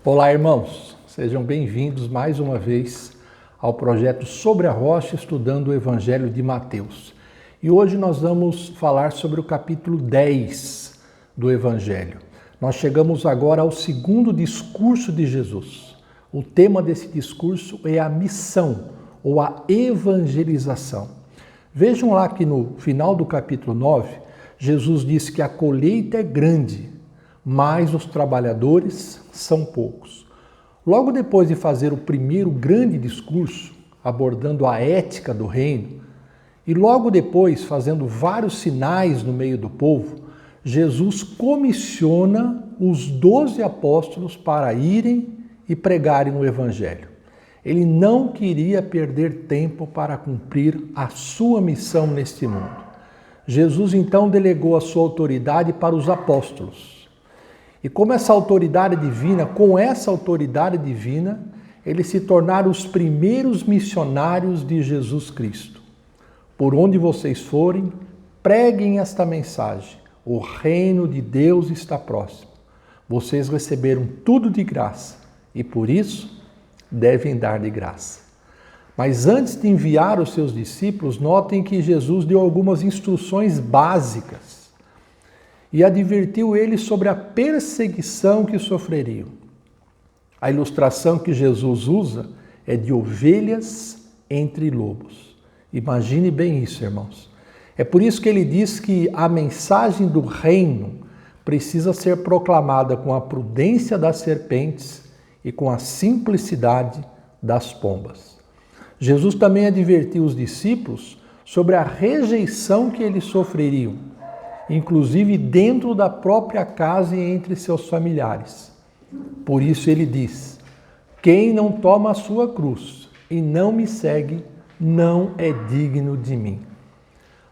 Olá, irmãos, sejam bem-vindos mais uma vez ao projeto Sobre a Rocha, estudando o Evangelho de Mateus. E hoje nós vamos falar sobre o capítulo 10 do Evangelho. Nós chegamos agora ao segundo discurso de Jesus. O tema desse discurso é a missão ou a evangelização. Vejam lá que no final do capítulo 9, Jesus diz que a colheita é grande, mas os trabalhadores são poucos. Logo depois de fazer o primeiro grande discurso, abordando a ética do reino, e logo depois fazendo vários sinais no meio do povo, Jesus comissiona os 12 apóstolos para irem e pregarem o Evangelho. Ele não queria perder tempo para cumprir a sua missão neste mundo. Jesus então delegou a sua autoridade para os apóstolos. E como essa autoridade divina, com essa autoridade divina, eles se tornaram os primeiros missionários de Jesus Cristo. Por onde vocês forem, preguem esta mensagem. O reino de Deus está próximo. Vocês receberam tudo de graça e por isso devem dar de graça. Mas antes de enviar os seus discípulos, notem que Jesus deu algumas instruções básicas e advertiu eles sobre a perseguição que sofreriam. A ilustração que Jesus usa é de ovelhas entre lobos. Imagine bem isso, irmãos. É por isso que ele diz que a mensagem do reino precisa ser proclamada com a prudência das serpentes e com a simplicidade das pombas. Jesus também advertiu os discípulos sobre a rejeição que eles sofreriam, inclusive dentro da própria casa e entre seus familiares. Por isso ele diz: quem não toma a sua cruz e não me segue, não é digno de mim.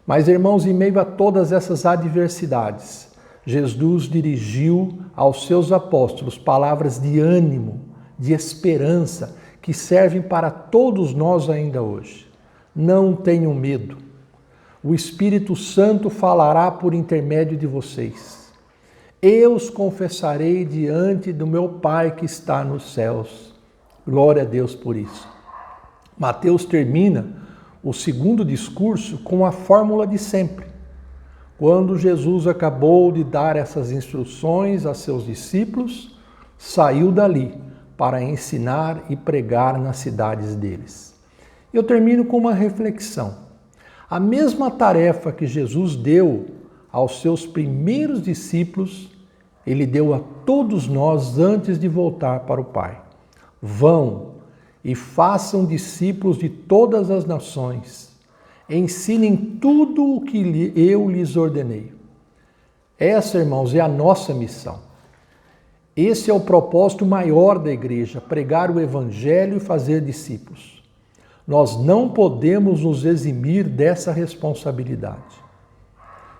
Mas, irmãos, em meio a todas essas adversidades, Jesus dirigiu aos seus apóstolos palavras de ânimo, de esperança, que servem para todos nós ainda hoje. Não tenham medo. O Espírito Santo falará por intermédio de vocês. Eu os confessarei diante do meu Pai que está nos céus. Glória a Deus por isso. Mateus termina o segundo discurso com a fórmula de sempre. Quando Jesus acabou de dar essas instruções a seus discípulos, saiu dali para ensinar e pregar nas cidades deles. Eu termino com uma reflexão. A mesma tarefa que Jesus deu aos seus primeiros discípulos, ele deu a todos nós antes de voltar para o Pai. Vão e façam discípulos de todas as nações. Ensinem tudo o que eu lhes ordenei. Essa, irmãos, é a nossa missão. Esse é o propósito maior da igreja, pregar o Evangelho e fazer discípulos. Nós não podemos nos eximir dessa responsabilidade.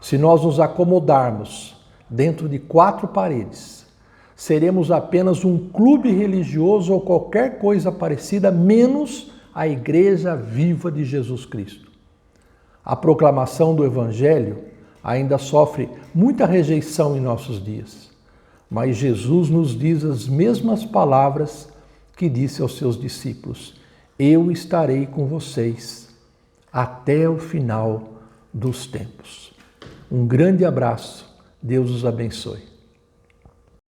Se nós nos acomodarmos dentro de 4 paredes, seremos apenas um clube religioso ou qualquer coisa parecida, menos a Igreja Viva de Jesus Cristo. A proclamação do Evangelho ainda sofre muita rejeição em nossos dias, mas Jesus nos diz as mesmas palavras que disse aos seus discípulos: eu estarei com vocês até o final dos tempos. Um grande abraço, Deus os abençoe.